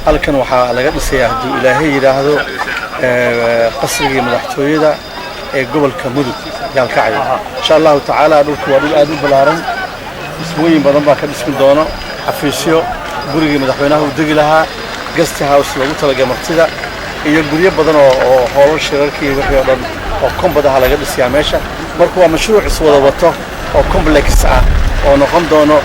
halkan waxaa laga dhisayaa haddii ilaahay yidhaahdo qasrigii madaxtooyada ee gobolka Mudug gaalkacyo insha Allahu tacaala dhulku waa dhul aad u balaaran dhismooyin badan baa ka dhismi doona xafiisyo gurigii madaxweynaha uu degi lahaa guest house lagu talagalay martida iyo guryo badan oo howlo shirarkii wixii oo dhan oo kombadaha laga dhisayaa meesha marka waa mashruuc iswada wato oo complex ah oo noqon doono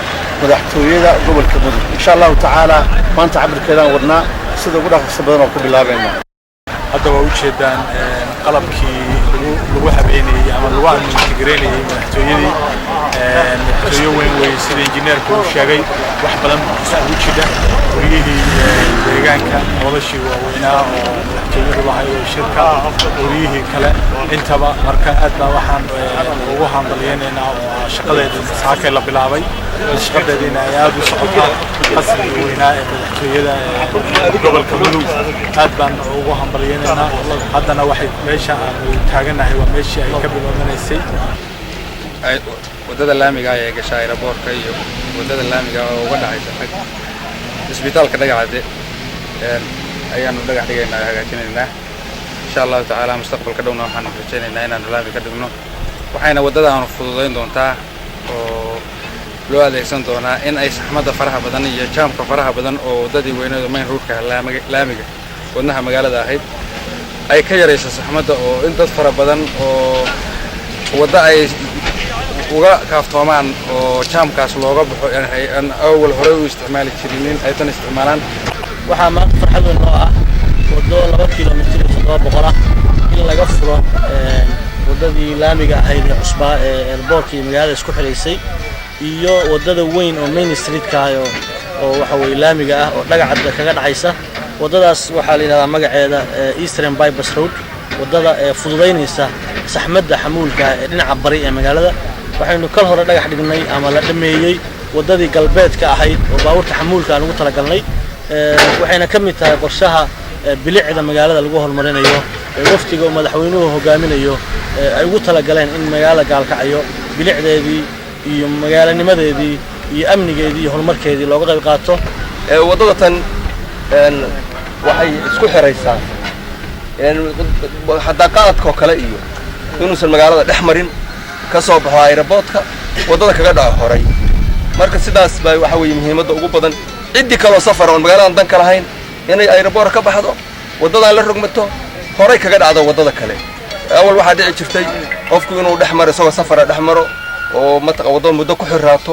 madaxtooyada gobolka Mudug insha Allahu tacaala maanta cabirkeedaan wadnaa sida ugu dhaqso badan oo ku bilaabayna hadda waa u jeedaan qalabkii lagu habeynayay ama lagu integraynayay madaxtooyadii madaxtooyo weyn sida injineerku uu sheegay wax badan isugu jira guriyihii deegaanka noloshii waaweynaa oo madaxtooyadu lahayd oo shirka guriyihii kale intaba marka aad baa waxaan ugu hambalyeynaa oo shaqadeeda saakay la bilaabay shaqadeedina ay aad u socotaa qasriga weynaa ee madaxtooyada gobolka Mudug aad baan ugu hambalyeynaa haddana waxay meesha aan taaganahay waa meeshii ay ka bilownaysay wadada laamiga ee gashay aeroboortka iyo wadada laamiga oo uga dhacaysa isbitaalka Dhagaxade ayaanu dhagax dhigaynaa hagaajinaynaa insha Allah tacaala mustaqbalka dhowna waxaan rajaynaynaa inaan laami ka dhigno waxayna wadadaan fududeyn doontaa oo loo adeegsan doonaa in ay saxmadda faraha badan iyo jaamka faraha badan oo wadadii weynada main roadka laamiga wadnaha magaalada ahayd ay ka yareyso saxmadda oo in dad fara badan oo wada ay uga kaaftoomaan oo jaamkaas looga baxo aan awal hore u isticmaali jirin ay tan isticmaalaan waxaa maanta farxad weyn oo ah wado 2 kiiloomitir oo boqol ah in laga furo wadadii laamiga ahayd ee cusbaa ee airportka magaalada isku xireysay iyo wadada weyn oo main street-ka oo waxa weey laamiga ah oo dhagaxda kaga dhacaysa wadadaas waxaa la yiraahdaa magaceeda Eastern Bypass Road wadada fududeynaysa saxmadda xamuulka ee dhinaca bari ee magaalada waxaynu kal hore dhagax dhignay ama la dhameeyay wadadii galbeedka ahayd oo baabuurta xamuulka aan ugu talagalnay waxayna ka mid tahay qorshaha bilicda magaalada lagu horumarinayo waftiga madaxweynuhu hogaaminayo ay ugu talagaleen in magaalada gaalkacyo bilicdeedii iyo magaalanimadeedii iyo amnigeedii iyo horumarkeedii looga qayb qaato wadada tan waxay isku xiraysaa hadda qaadka kale iyo inuusan magaalada dhex marin ka soo baxo aeroboortka wadada kaga dhaco horay marka sidaas baa waxa weeye muhiimadda ugu badan cidii kale oo safar oo magaalada dan ka lahayn inay aeroboort ka baxdo wadadan la rogmato horay kaga dhacdo wadada kale awal waxa dhici jirtay qofku inuu dhex maro isagoo safar dhex maro oo wadada muddo ku xiraato